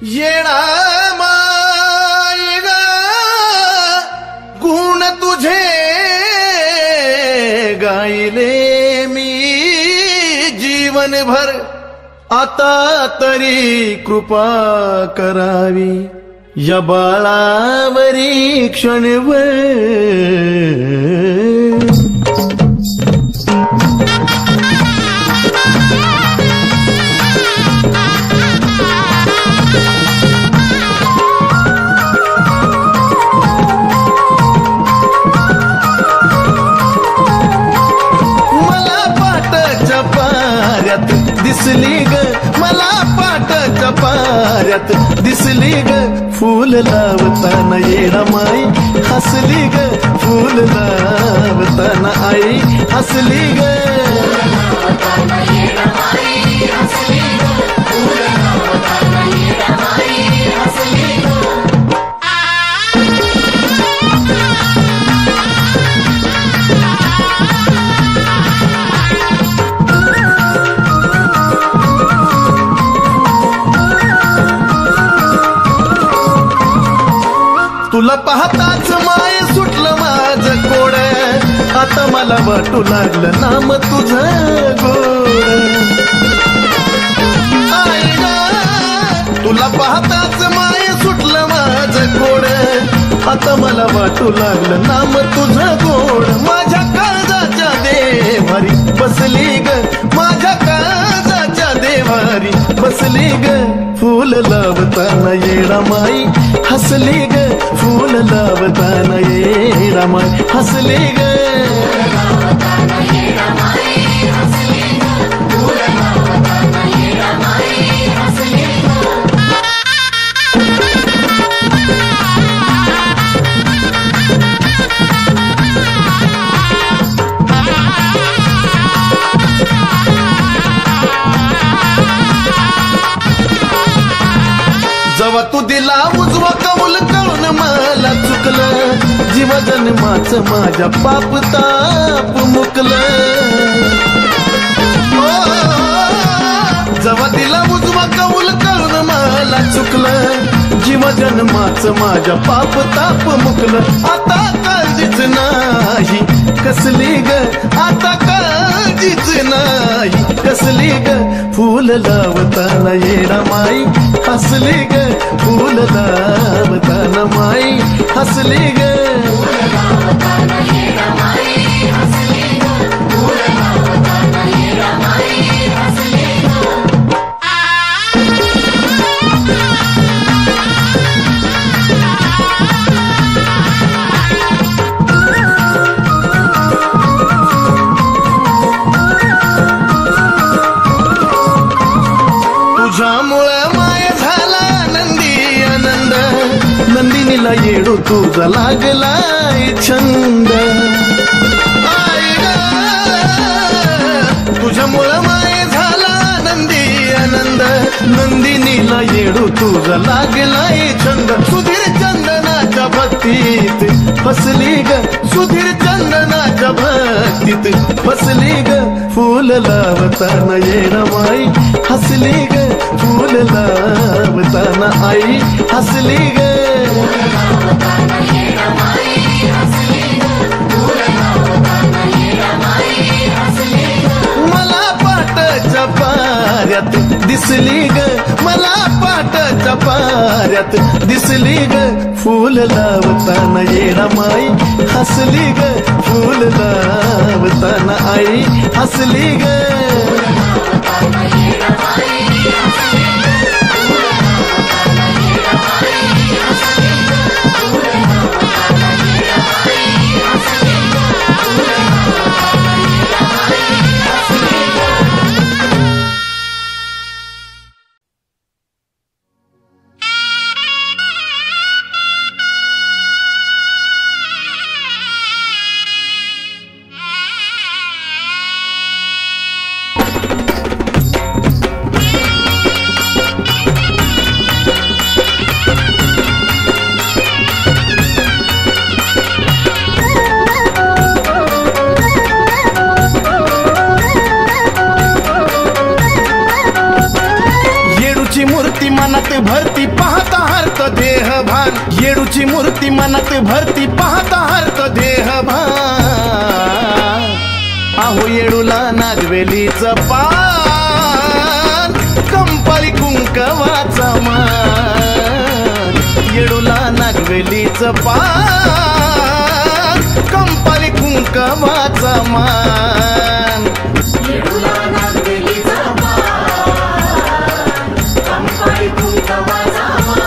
येणा माय ग गुण तुझे गायले मी जीवनभर, आता तरी कृपा करावी या बाळावरी क्षणभर. दिसली ग मला पाटाच्या पाऱ्यात, दिसली ग फूल लावताना येणा माई, हसली ग फूल लावताना आई, हसली ग. तुला पाहताच माय सुटलं माझं कोड, आता मला वाटू लागलं नाम तुझं गोड. आई ग तुला पाहताच माय सुटलं माझं कोड, आता मला वाटू लागलं नाम तुझं गोड. माझ्या काळजाच्या देवारी बसली ग, माझ्या काळजाच्या देवारी बसली ग फूल लावताना येणा माई, हसली ग फूल लावताना येणा माई, हसली ग. जेव्हा तू दिला उजवा कौल कळून मला चुकलं, जीव जन्माचं माझ्या पाप ताप मुकलं. जेव्हा दिला उजवा कौल कळून मला चुकलं, जीव जन्माचं माझ्या पाप ताप मुकलं. आता काळजीच नाही कसली ग, आता काळजीच नाही कसली ग फूल लावताना येणा माई, हसली ग फूल लावताना माई, हसली ग. तुझ्यामुळं माय झाला नंदी आनंद, नंदिनीला येडू तुझा लागलाय छंद. आई ग तुझ्यामुळं माय झाला नंदी आनंद, नंदिनीला येडू तुझा लागलाय छंद. सुधीर चंदनाच्या भक्तीत फसली ग, सुधीर चंदनाच्या भक्तीत फसली ग फूल लावताना येणा माई, हसली ग फूल लावताना आई, हसली ग. मला पाटाच्या पाऱ्यात दिसली ग, मला पाटाच्या पाऱ्यात दिसली ग फूल लावताना येणा माई, हसली ग फूल लावताना आई, हसली ग. मनात भरती पाहता हरत देह भान येडूची मूर्ती मनात भरती पाहता हरत देह भान अहो येडूला नागवेलीचं पान कंपाळी कुंकवाचा मान येडूला नागवेलीचं पान कंपाळी कुंकवाचा मान येडूला नागवेलीचा पान कंपाळी कुंकवाचा मान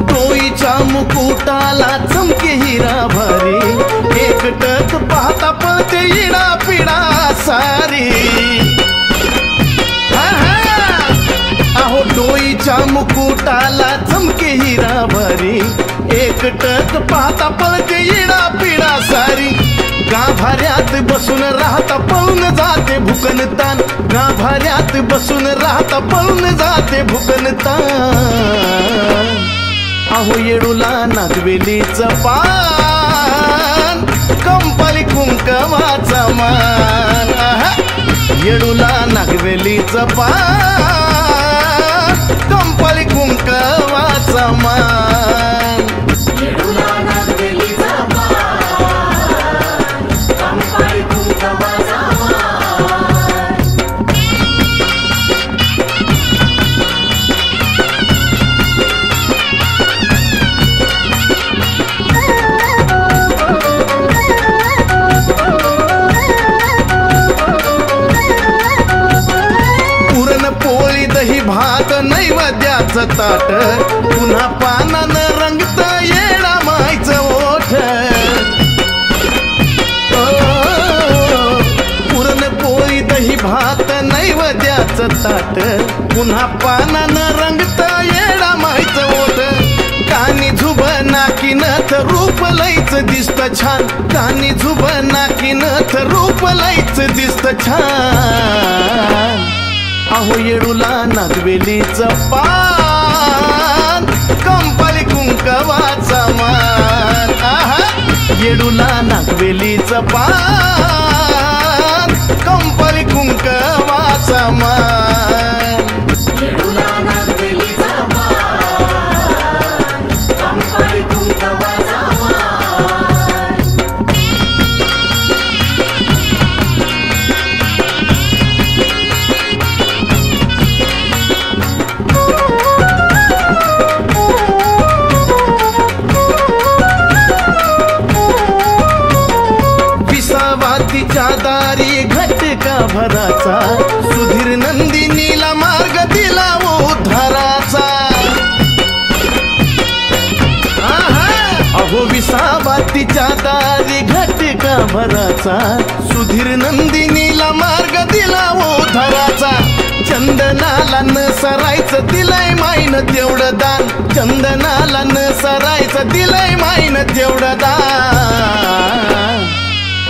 डोईच्या मुकुटाला चमके हिरा भरी एकटक पाहता पळते इडा पिडा सारी अहो डोईच्या मुकुटाला चमके हिरा भरी एकटक पाहता पळते इडा पिडा सारी गाभाऱ्यात बसून राहता पळून जाते भुकन तान गाभाऱ्यात बसून राहता पळून जाते भुकन तान अहो येडूला नागवेलीचं पान कंपाळी कुंकवाचा मान येडूला नागवेलीचं पान कंपाळी कुंकवाचा मान येडूला नागवेलीचा पान कंपाळी कुंकवाचा मान पोळी दही भात नैवेद्याचं ताट पुन्हा पानानं रंगत येडा मायचं ओठ पुरण पोळी दही भात नैवेद्याचं ताट पुन्हा पानानं रंगत येडा मायचं ओठ कानी झुब नाकी नथ रूप लईच दिसत छान कानी झुब नाकी नथ रूप लईच दिसत छान अहो येडूला नागवेलीचं पान कंपाळी कुंकवाचा मान येडूला नागवेलीचं पान कंपाळी कुंकवाचा मान येडूला नागवेलीचा पान कंपाळी कुंकवाचा मान विसावातीच्या दारी घटका भराचा सुधीर नंदिनीला मार्ग दिला उद्धाराचा अहो विसावातीच्या दारी घटका भराचा सुधीर नंदिनीला मार्ग दिला उद्धाराचा चंदनाला न सरायचं दिलंय माईन तेवढं दान चंदनाला न सरायचं दिलंय माईन तेवढं दान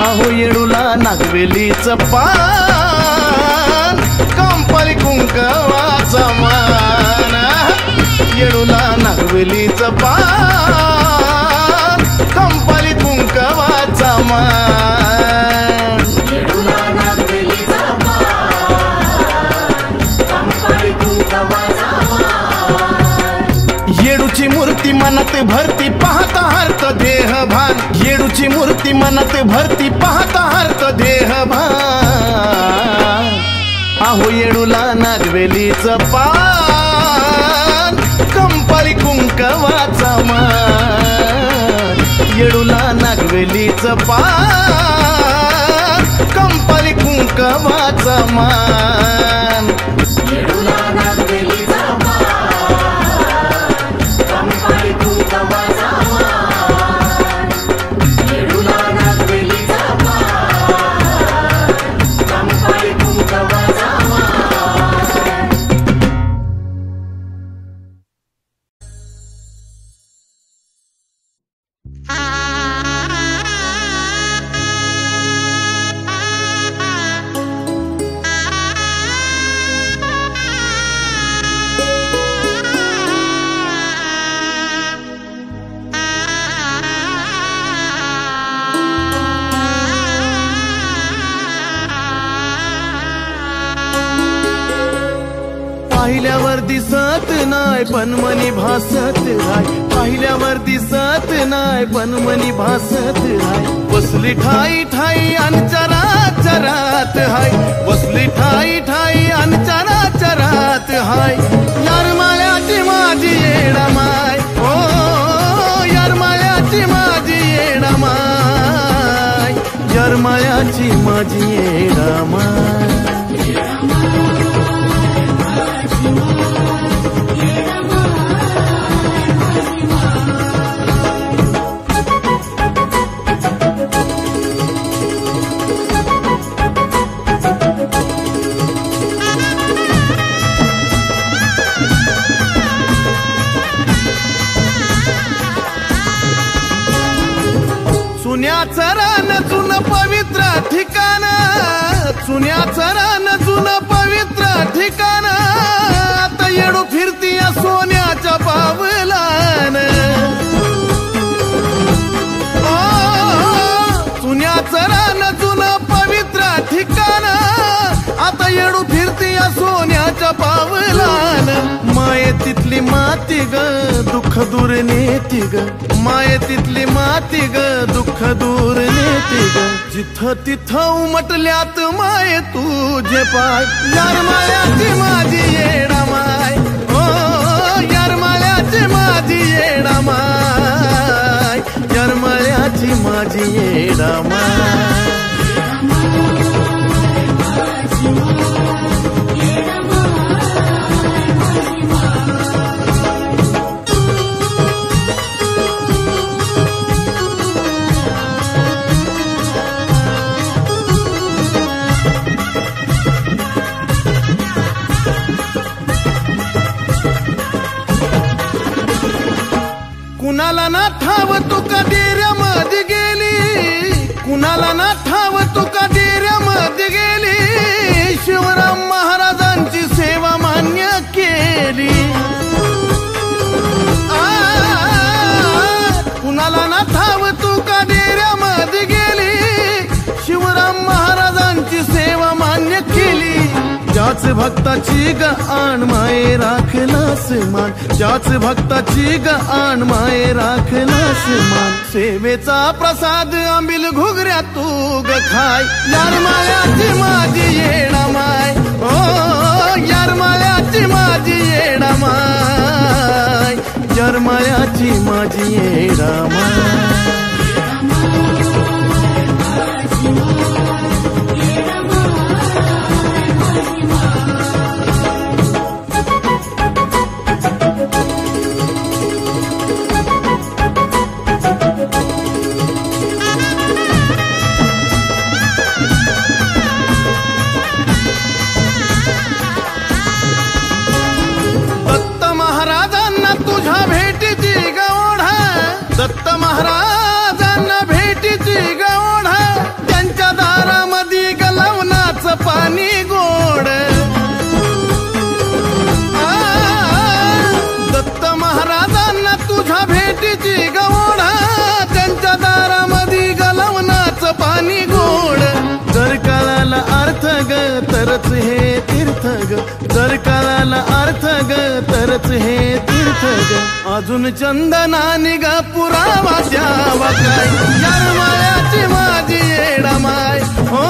अहो येडूला नागवेलीचं पान कंपाळी कुंकवाचा मान येडूला नागवेलीचं पान कंपाळी कुंकवाचा मान येडूला नागवेलीचा पान कंपाळी कुंकवाचा मान येडूची मूर्ती मनात भरती पाहता हरत देह भान येडूची मूर्ती मनात भरती पाहता हरत देह भान अहो येडूला नागवेलीचं पान कंपाळी कुंकवाचा मान येडूला नागवेलीचं पान कंपाळी कुंकवाचा मान येडूला नागवेलीचा पान कंपाळी कुंकवाचा मान येडूला नागवेलीचा पान कंपाळी कुंकवाचा मान पाहिल्यावर दिसत नाय पण मनी भासत हाय, पाहिल्यावर दिसत नाय पण मनी भासत हाय. बसली ठाई ठाई अंचरात चरात हाय, बसली ठाई ठाई अंचरात चरात हाय. यार मायाची माझी येडा माय, ओ यार मायाची माझी येडा माय, यार मायाची माझी येडा माय. चुन्याचं रान जुन पवित्र ठिकाण, चुन्याचं रान जुन पवित्र ठिकाण, आता येडू फिरती या सोन्याच्या पावलान. चुन्याचं रान जुन पवित्र ठिकाण, आता येडू फिरती या सोन्याच्या पावलान. मायेतीतली माती ग दुःख दूर नेती ग, मायेतीतली माती ग दुःख दूर नेती ग. जिथं तिथं उमटल्यात माये तुझे पाय, यार मायाची माझी येडा माय, ओ यार मायाची माझी येडा माय, यार मायाची माझी येडा माय. कुणाला ना ठाव तू का डेऱ्यामध्ये गेली, कुणाला ना ठाव तू का डेऱ्यामध्ये गेली, शिवराम महाराजांची सेवा मान्य केली. कुणाला ना ठाव तू का डेऱ्यामध्ये गेली, शिवराम महाराजांची सेवा मान्य केली. ज्याच भक्ताची ग आण माये राखलास मान, ज्याच भक्ताची ग आण माये राखलास मान. सेवेचा प्रसाद आंबील घुगऱ्या तू ग खाय, यार मायाची माझी येडा माय, ओ यार मायाची माझी येडा माय, यार मायाची माझी येडा माय. दत्त महाराजांना भेटीची गवढा, त्यांच्या दारामध्ये गलवनाचं पाणी गोड. दत्त महाराजांना तुझ्या भेटीची गवढा, त्यांच्या दारामध्ये गलवनाचं पाणी गोड. जर कळाला अर्थ ग तरच हे तीर्थ ग, जर कळाला अर्थ ग तरच हे तीर्थ ग. अजून चंदनानी ग पुरावा द्यावा काय, यार मायाची माझी येडा माय, हो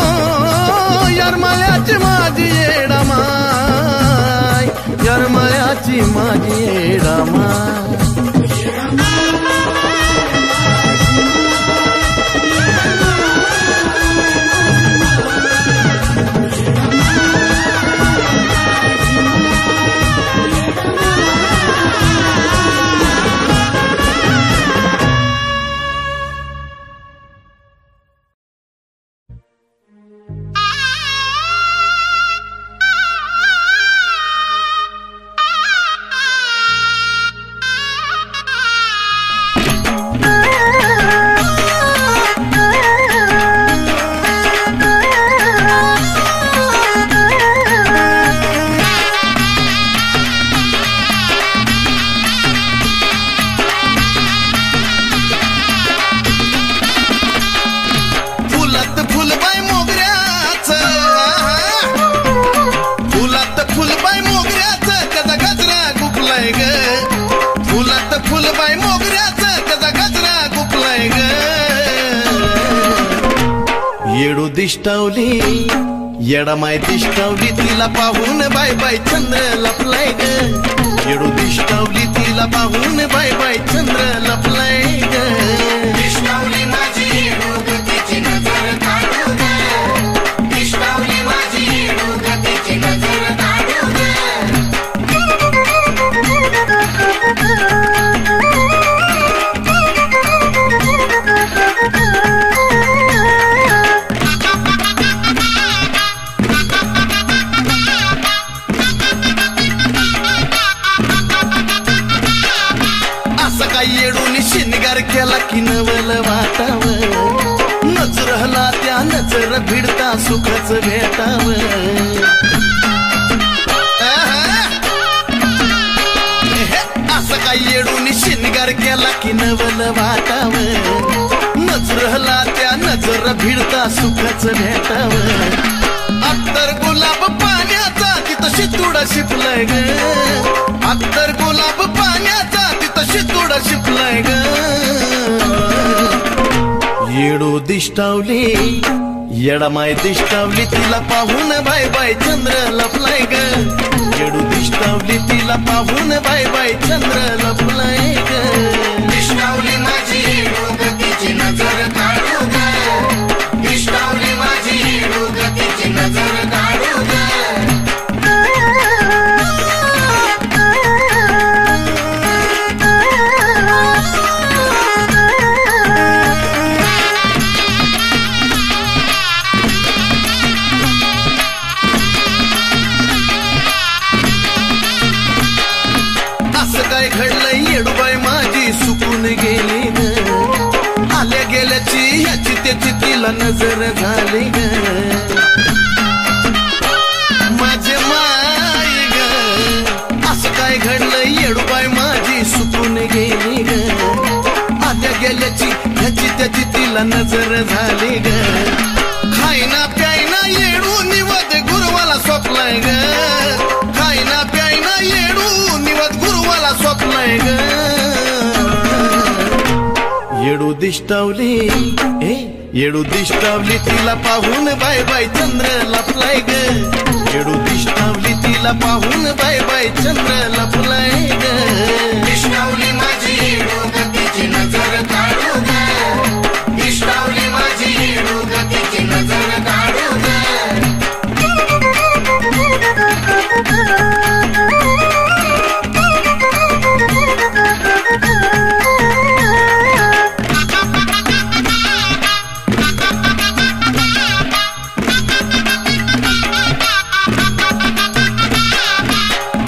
यार मायाची माझी येडा माय, यार मायाची माझी येडा माय. दिष्टावली येडामाय दिष्टावली तिला पाहून बाय बाय चंद्र लपलाय ग येडू दिष्टावली तिला पाहून बाय बाय चंद्र लपलाय ग दिष्टावली माझी येडू ग तिची नजर काढू ग दिष्टावली माझी येडू ग तिची नजर काढू ग येडूनी शिनगार केला की नवल वाटाव नजरला त्या नजर भिडता सुखच भेटाव असं काय येडूनी शिनगार केला की नवल वाटाव नजरला त्या नजर भिडता सुखच भेटाव अत्तर गुलाब पाण्याचा तिथं शितुडा शिपलाय ग अत्तर गुलाब पाण्याचा शितुडा शिपलाय ग येडू दिष्टावली येडामाय दिष्टावली तिला पाहून बाय बाय चंद्र लपलाय ग येडू दिष्टावली तिला पाहून बाय बाय चंद्र लपलाय ग दिष्टावली माझी येडू ग तिची नजर काढू ग दिष्टावली माझी येडू ग तिची नजर काढू ग येडूबाई माझी सुकून गेली ग आल्या गेल्याची ह्याची त्याची तिला नजर झाली ग माझे माय ग असं काय घडलं येडूबाई माझी सुकून गेली ग आल्या गेल्याची ह्याची त्याची तिला नजर झाली ग खायना प्यायना येडू निवद गुरुवाला सोपलाय ग खायना प्यायना येडू निवद गुरुवाला सोपलाय ग येडू दिष्टावली येडू दिष्टावली तिला पाहून बाय बाय चंद्र लपलाय ग येडू दिष्टावली तिला पाहून बाय बाय चंद्र लपलाय ग दिष्टावली माझी येडू ग तिची नजर काढू ग दिष्टावली माझी येडू ग तिची नजर काढू ग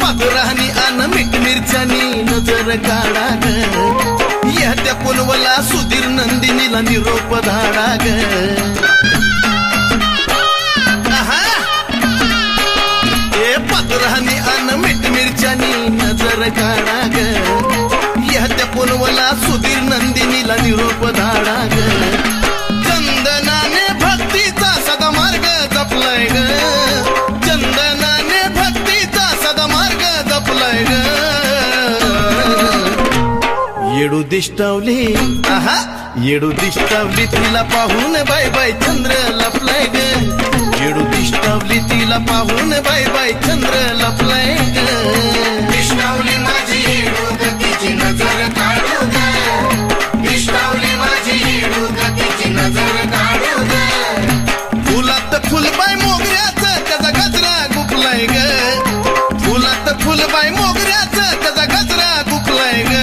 पादरानी अन मीठ मिरच्यानी नजर काढा ग या त्या पुनवला सुधीर नंदिनीला निरोप धाडा ग ए पादरानी अन मीठ मिरच्यानी नजर काढा ग या त्या पुनवला सुधीर नंदिनीला निरोप धाडा ग चंदनाने भक्तीचा सदा मार्ग जपलाय ग चंदनाने भक्तीचा सदा मार्ग जपलाय ग येडू दिष्टावली येडू दिष्टावली तिला पाहून बाय बाय चंद्र लपलाय ग येडू दिष्टावली तिला पाहून बाय बाय चंद्र लपलाय ग दिष्टावली माझी येडू ग तिची नजर काढू ग दिष्टावली माझी येडू ग तिची नजर काढू ग फुलात फुलबाई मोगऱ्याचं त्याचा गजरा गुपलाय ग फुलात फुलबाई मोगऱ्याचं त्याचा गजरा गुपलाय ग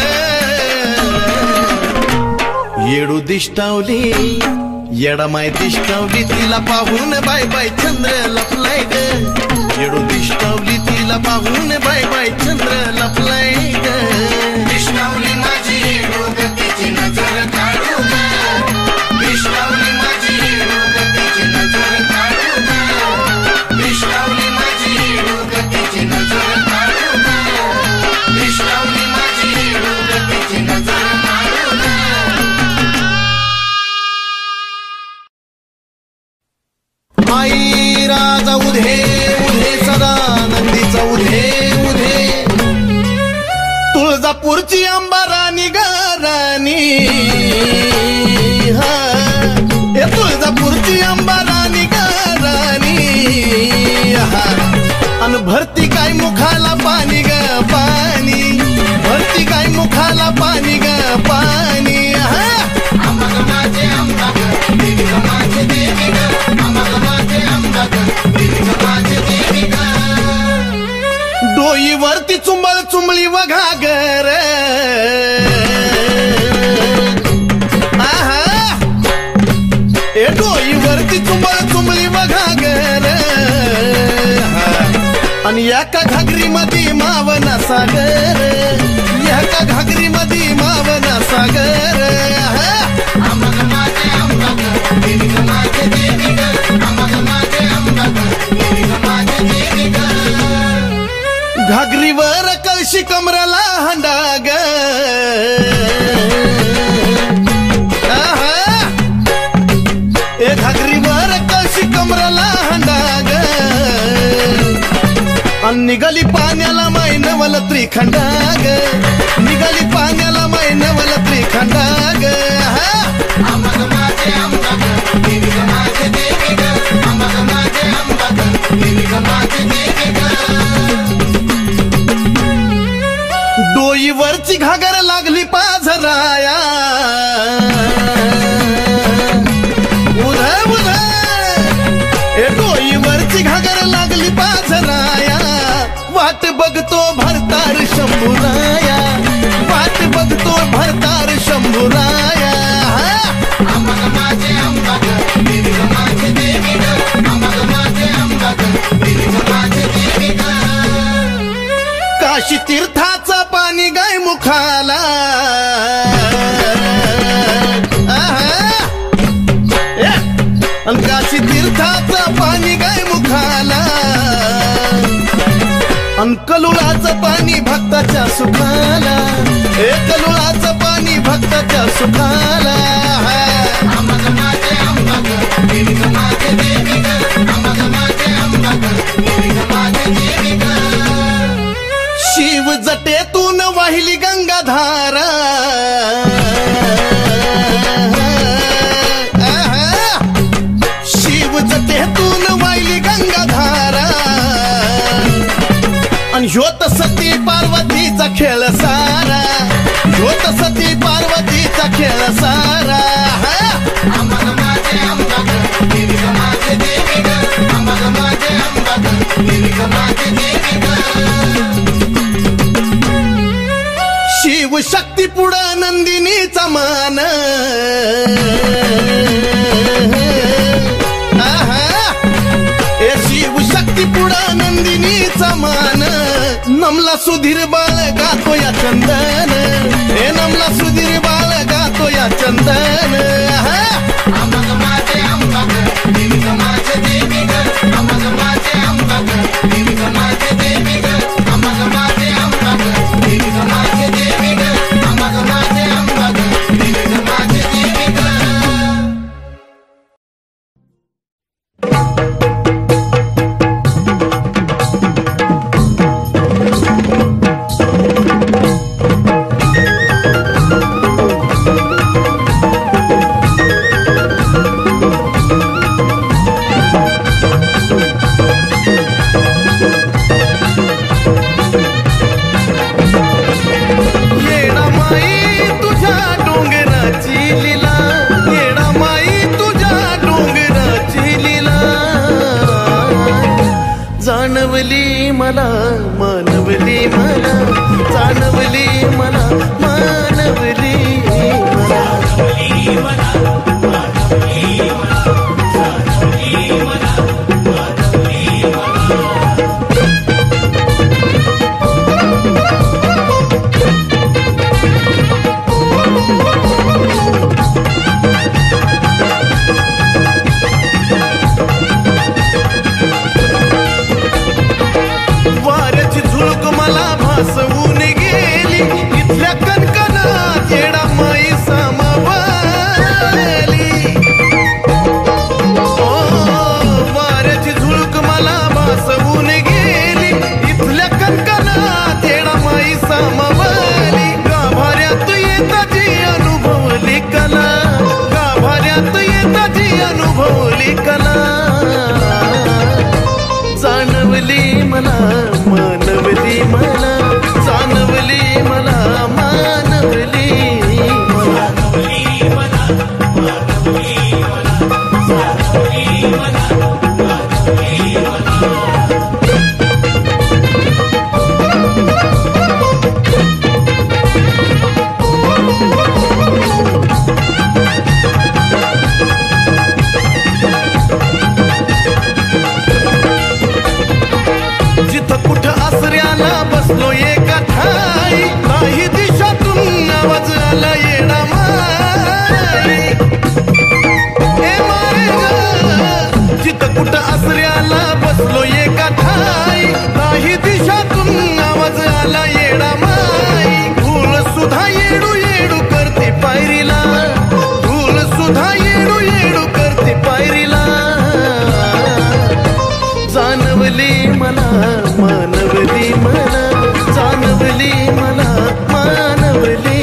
येडू दिष्टावली येडामाय दिष्टावली तिला पाहून बाय बाय चंद्र लपलाय ग येडू दिष्टावली तिला पाहून बाय बाय चंद्र लपलाय ग दिष्टावली माझी येडू ग तिची नजर काढू ग दिष्टावली माझी येडू ग तिची नजर काढू ग दिष्टावली माझी येडू ग तिची नजर काढू ग दिष्टावली माझी येडू ग तिची नजर काढू ग आई राजा उधे उधे सदा नंदीचा उधे उधे तुळजापूरची अंबाराणी गाराणी तुळजापूरची अंबाराणी भरती काय मुखाला पाणी ग पाणी, भरती काय मुखाला पाणी ग पाणी. अंबा ग माझे अंबा ग देवी ग माझे देवी ग, अंबा ग माझे अंबा ग देवी ग माझे देवी ग. डोईवरती चुंबळ चुंबळी व घागर, ए डोईवरती चुंबळ चुंबळी व घागर, आणि एका घागरी मध्ये मावना सागर, एका घागरी मध्ये मावना सागर. अंबा ग माझे अंबा ग देवी ग माझे देवी ग, अंबा ग माझे अंबा ग देवी ग माझे देवी ग. घागरीवर कळशी कमराला हंडाग, ए घागरीवर कळशी कमराला हंडाग, आणि निघाली पाण्याला मैनवल त्रिखंडाग, निघाली पाण्याला मैनवल त्रिखंडाग. अंबा ग माझे अंबा ग देवी ग माझे देवी ग, अंबा ग माझे अंबा ग देवी ग माझे देवी ग. डोईवरची घागर लागली पाझराया, उधा उधा, ए डोईवरची घागर लागली पाझराया, वाट बघतो भरतार शंभूराया, वाट बघतो भरतार शंभूराया. अंबा ग माझे अंबा ग देवी ग माझे देवी ग, अंबा ग माझे अंबा ग देवी ग माझे देवी ग. काशी तीर्थाचं पाणी गाय मुखाला, काशी तीर्थाचं पाणी गाय मुखाला, अन कलुळाचं पाणी भक्ताच्या सुखाला, ए कलुळाचं पाणी भक्ताच्या सुखाला. अंबा ग माझे अंबा ग देवी ग माझे देवी ग, अंबा ग माझे अंबा ग देवी ग माझे देवी ग. शिव जटेतून वाहिली गंगाधारा, शिव जटेतून वाहिली गंगाधारा, आणि ह्योत सती पार्वतीचा खेळ सारा, ह्योत सती पार्वतीचा खेळ सारा. अंबा ग माझे अंबा ग देवी ग माझे देवी ग, अंबा ग माझे अंबा ग देवी ग माझे देवी ग. शिव शक्ती पुढं नंदिनीचा मान, ए शिव शक्ती पुढं नंदिनीचा मान, नमला सुधीर बाळ गातो या चंदन, ए नमला सुधीर बाळ गातो या चंदन. अंबा ग माझे अंबा ग देवी ग माझे देवी ग, अंबा ग माझे अंबा ग देवी ग माझे देवी ग, अंबा ग माझे अंबा ग देवी ग माझे देवी ग, अंबा ग माझे अंबा ग देवी ग माझे देवी ग. जाणवली मला मानवली मला, जाणवली मला मानवली मला. वाऱ्याची झुळूक मला भासवून गेली, इथल्या कणकणात येडा माई सामावली. ओ वाऱ्याची झुळूक मला भासवून गेली, इथल्या कणकणात येडा माई सामावली. गाभाऱ्यात येताची अनुभवली कला, गाभाऱ्यात येताची अनुभवली कला. जाणवली मला आसऱ्याला बसलो एका ठाई काही दिशातून आवाज आला येडा माई ए माय ग जिथं कुठं आसऱ्याला बसलो एका ठाई काही दिशातून आवाज आला येडा माई धूळ सुद्धा येडू येडू करते पायरीला धूळ सुद्धा येडू येडू करते पायरीला जाणवली मला मानवली मला जाणवली मला मानवली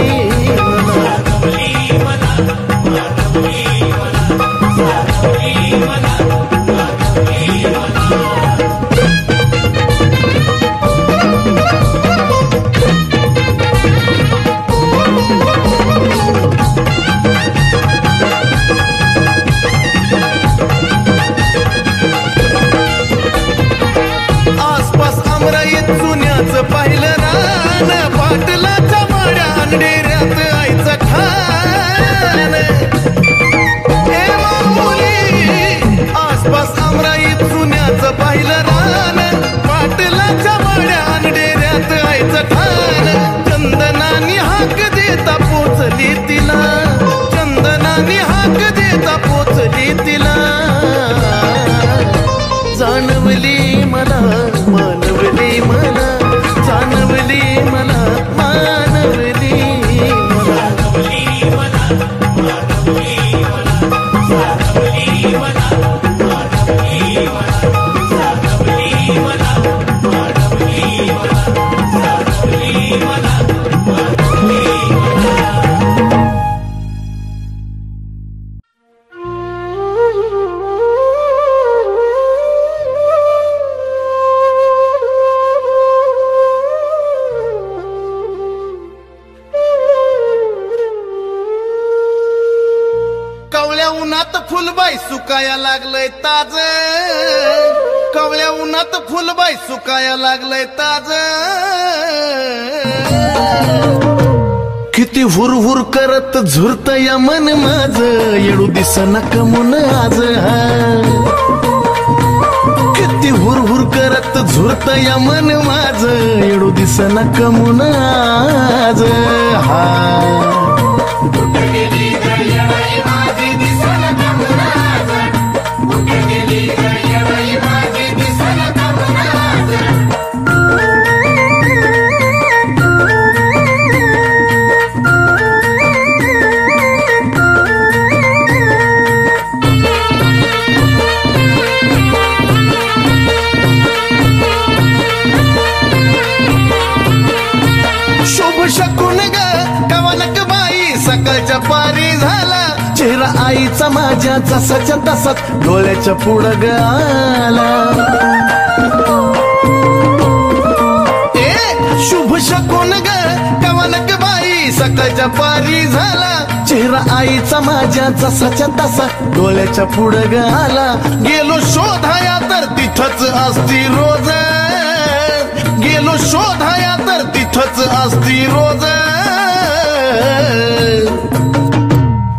आसपास आमराईत जुन्याचं पाहिलं रान पाटलाच्या माड्या अंडेऱ्यात आईचं ठाण ए मामुली आसपास आमराईत जुन्याचं पाहिलं रान पाटलाच्या माड्या अंडेऱ्यात आईचं ठाण चंदनानी हाक देता पोचली तिला चंदनानी हाक देता पोचली तिला जाणवली मला मानवली मला जाणवली मला मानवली कवळ्या उन्हात फुलबाई सुकाया लागलंय ताज कवळ्या उन्हात फुलबाई सुकाया लागलंय ताज किती हुरहुर करत झुरत या मन माझ येडू दिसना कमून आज किती हुरहुर करत झुरत या मन माझ येडू दिसना कमून आज शुभ शकून ग कवनक बाई सकाळच्या पारी झाला चेहरा आईचा माझ्या जसाच्या तसाच डोळ्याच्या पुढं ग आला शुभ शकून ग कवनक बाई सकाळच्या पारी झाला चेहरा आईचा माझ्या जसाच्या तसा डोळ्याच्या पुढं ग आला गेलो शोधाया तर तिथंच असती रोज गेलो शोधाया तर तिथंच असती रोज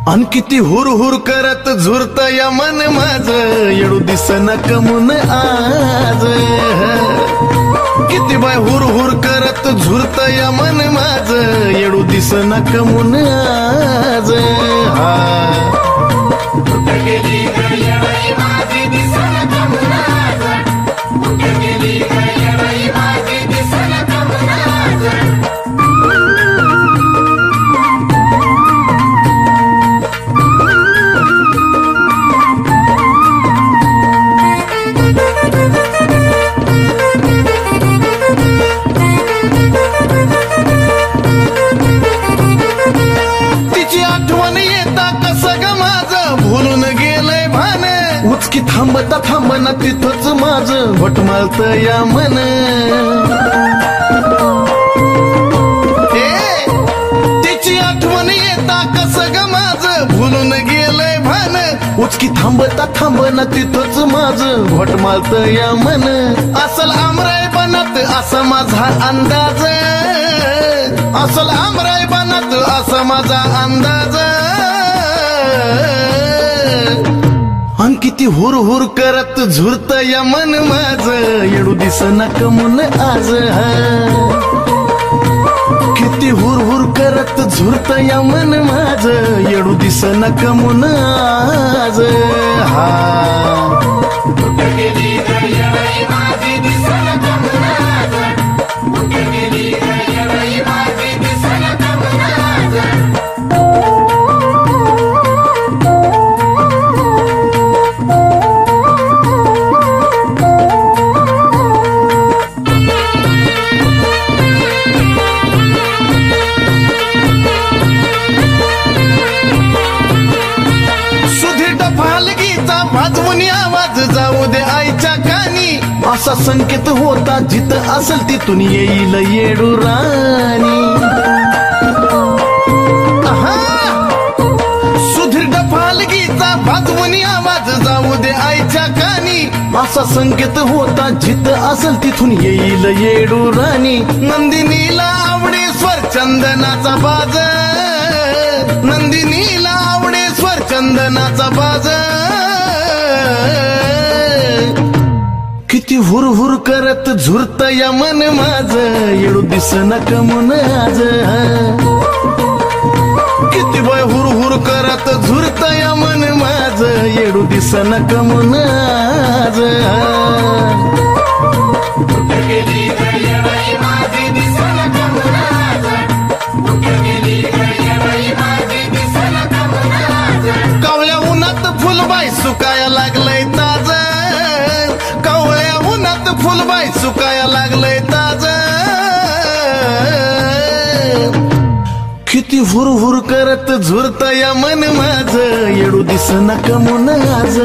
अन किती हुरहुर करत झुरत या मन माझ येडू दिसना कमून आज किती बाय हुरहुर करत झुरत या मन माझ येडू दिसना कमून आज उचकी थांबता थांबना तिथंच माझं घोटमाळत या मन तिची आठवण येता कसं ग माझं भुलून गेलंय भान उचकी थांबता थांबना तिथंच माझं घोटमाळत या मन असल आमराय बनत असा माझा अंदाज असल आमराय बनत असा माझा अंदाज किती हुर हुर करत झुरत या मन माझ येडू दिसना कमून आज किती हुर हुर करत झुरत या मन माझ येडू दिसना कमून आज असा संकेत होता जिथं असेल तिथून येईल येडू राणी सुधीर फालगीचा वाजवणी आवाज जाऊ दे आईच्या कानी असा संकेत होता जिथं असेल तिथून येईल येडू राणी नंदिनीला आवडे स्वर चंदनाचा बाज नंदिनीला आवडे स्वर चंदनाचा बाज किती हुर हुर करत झुरत या मन माझ येडू दिसना कमून आज किती बाय हुर हुर करत झुरत या मन माझ येडू दिसना कमून आज कावळ्या उन्हात फुलबाई सुकाया लागलंय ताज कावळ्या उन्हात फुलबाई सुकाया लागलंय ताज किती हुर हुर करत झुरत या मन माझ येडू दिसना कमून आज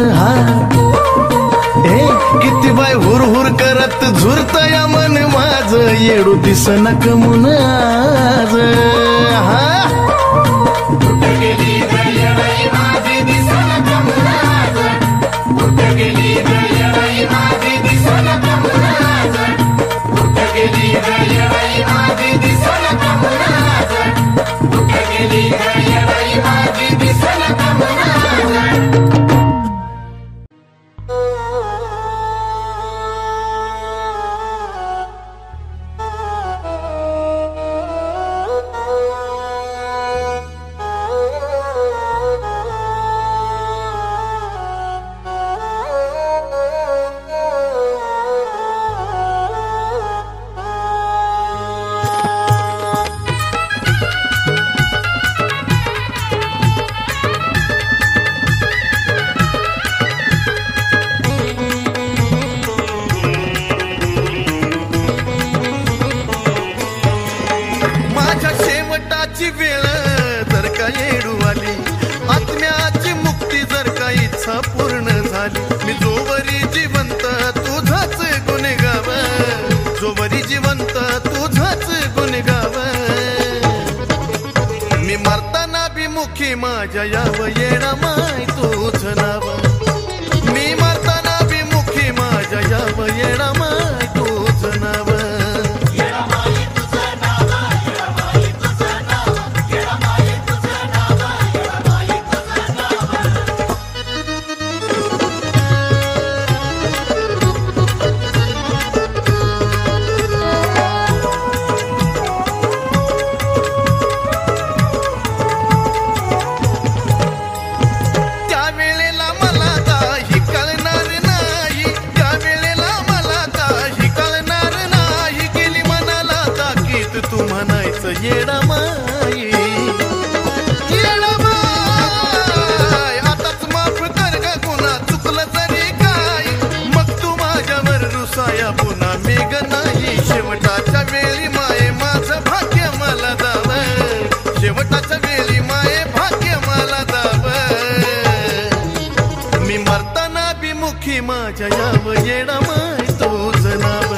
किती बाय हुर हुर करत झुरत या मन माझ येडू दिसना कमून आज वेळ जर का येडू आली आत्म्याची मुक्ती जर का इच्छा पूर्ण झाली मी जोवरी जिवंत तुझाच गुण गाव जोवरी जिवंत तुझाच गुण गाव मी मरताना बी मुखी माझ्या याव येणा माय तुझ नाव मी मरताना बी मुखी माझ्या याव येणा माय तुझ नाव येडा माई आताच माफ कर ग गुन्हा चुकलं तरी काय मग तू माझ्यावर रुसाया पुन्हा मेघ नाही शेवटाच्या वेळी माये माझं भाग्य मला दाव शेवटाच्या वेळी माये भाग्य मला दाव मी मरताना बी मुखी माझ्या याव येडा माय तुझं नाव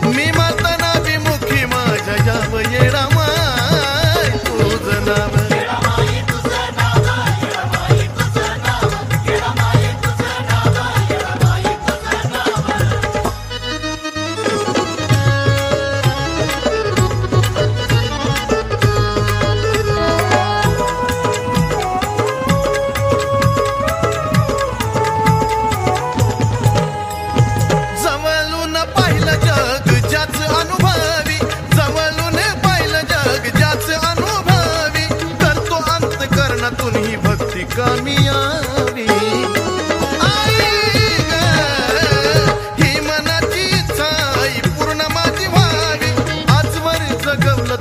मी मरताना बी मुखी माझ्या याव येडा माय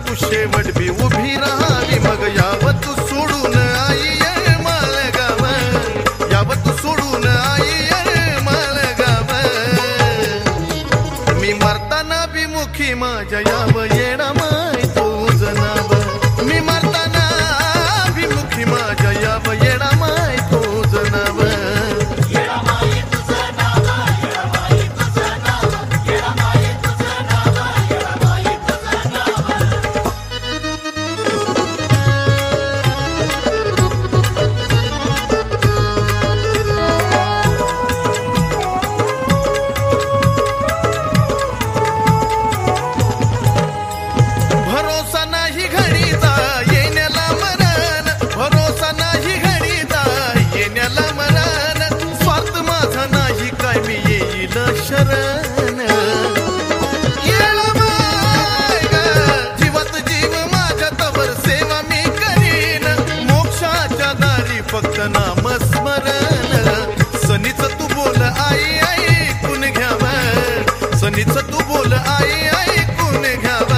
तू शेवट बी उभी राहावी मग याव तू सोडून आई ये माळगाव याव तू सोडून आई ये माळगाव मी मरताना बी मुखी माझ्या याव येणा माय तुझं नाव मी मरताना बी मुखी माझ्या याव येणा माय तुझं नाव भरोसा नाही घडीचा येण्याला मरण भरोसा नाही घडीचा येण्याला मरण स्वार्थ माझा नाही काय मी येईल शरण येणा माय ग जीवात जीव माझ्या तवर सेवा मी करीन मोक्षाच्या दारी फक्त नामस्मरण सनीच तू बोल आई ऐकून घ्याव सनीच तू बोल आई ऐकून घ्याव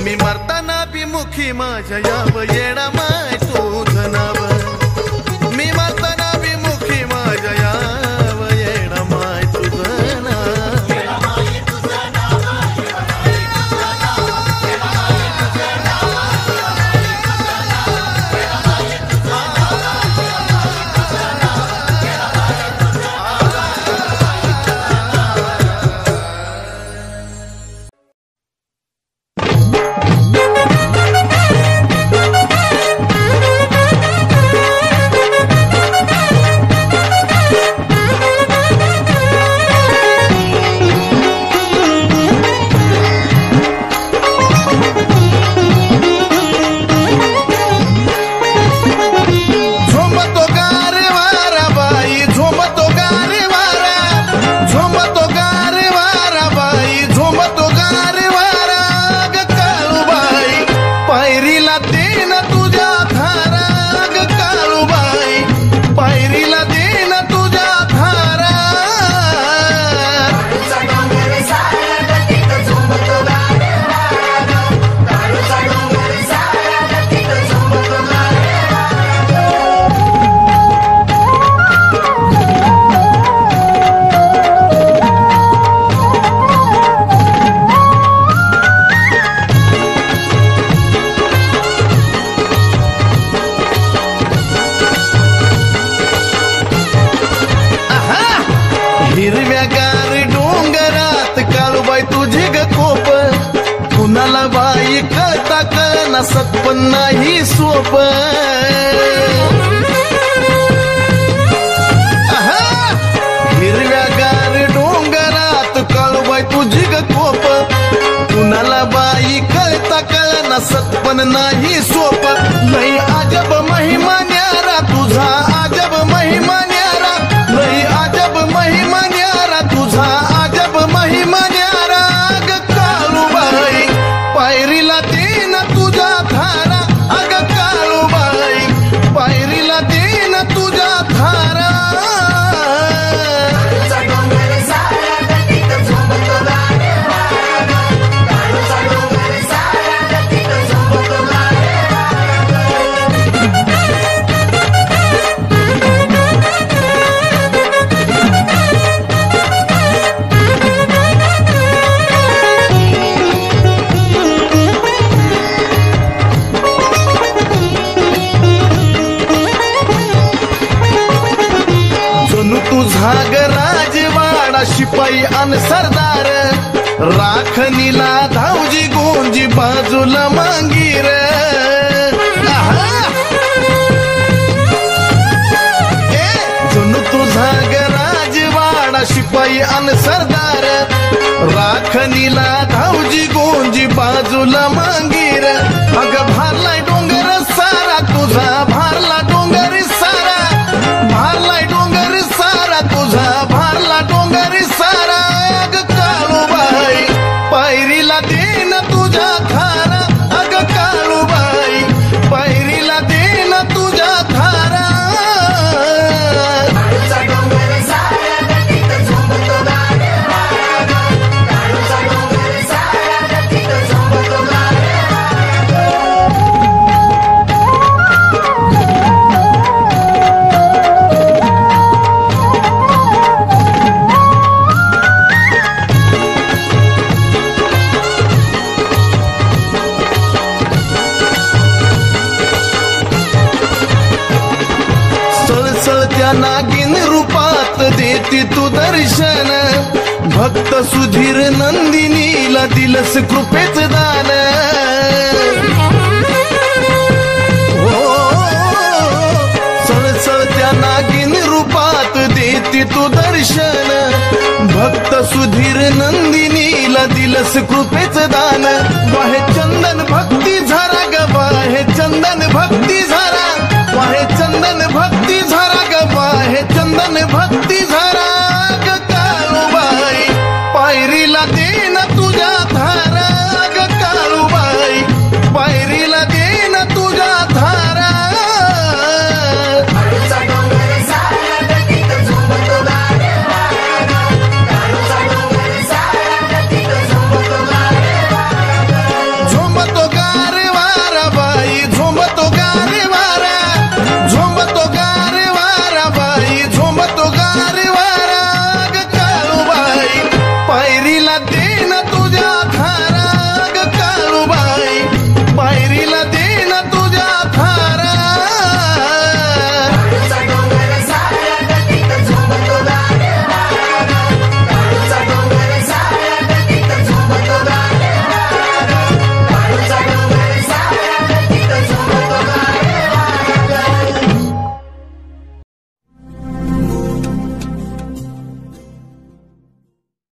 मी मरताना बी मुखी माझ्या याव येणा माय तुझं नाव मी मरताना बी मुखी माझ्या याव येणा माय तुझं नाव झोंबतो गारे वारा बाई झोंबतो गारे वारा झोंबतो गारे वारा बाई झोंबतो गारे वारा ग काळूबाई पायरीला देन तुझ्या धारा ग काळूबाई पायरीला देन तुझ्या धारा हिरव्यागार डोंगरात काळूबाई तुझी ग कोप कुणाला बाई कळता कळना सत्पन नाही सोप हिरव्यागार डोंगरात काळूबाई तुझी ग कोप कुणाला बाई कळता कळना सत्पन नाही सोप लई अजब महिमा न्यारा तुझा अजब महिमा न्यारा लई अजब महिमा न्यारा तुझा अजब महिमा न्यारा ग काळूबाई पायरीला देन तुझ्या धारा अग काळूबाई पायरीला देन तुझ्या धारा तुझा ग राजवाडा शिपाई अन सरदार राखणीला धावजी गोंजी बाजूला मांगीर जणू तुझा ग राजवाडा शिपाई अन सरदार राखणीला धावजी गोंजी बाजूला मांगीर अग भारलाय डोंगर सारा तुझा भारला डोंगर सारा भारलाय डोंगर सारा तुझा भारला डोंगर सारा अग काळूबाई पायरीला देन तुझ्या धारा अग काळूबाई पायरीला देन तुझ्या धारा डोंगर सारा सळसळत्या नागिन रूपात देती तू दर्शन भक्त सुधीर नंदिनीला दिलस कृपेच दान हो सळसळत्या नागिन रूपात देती तू दर्शन भक्त सुधीर नंदिनीला दिलस कृपेच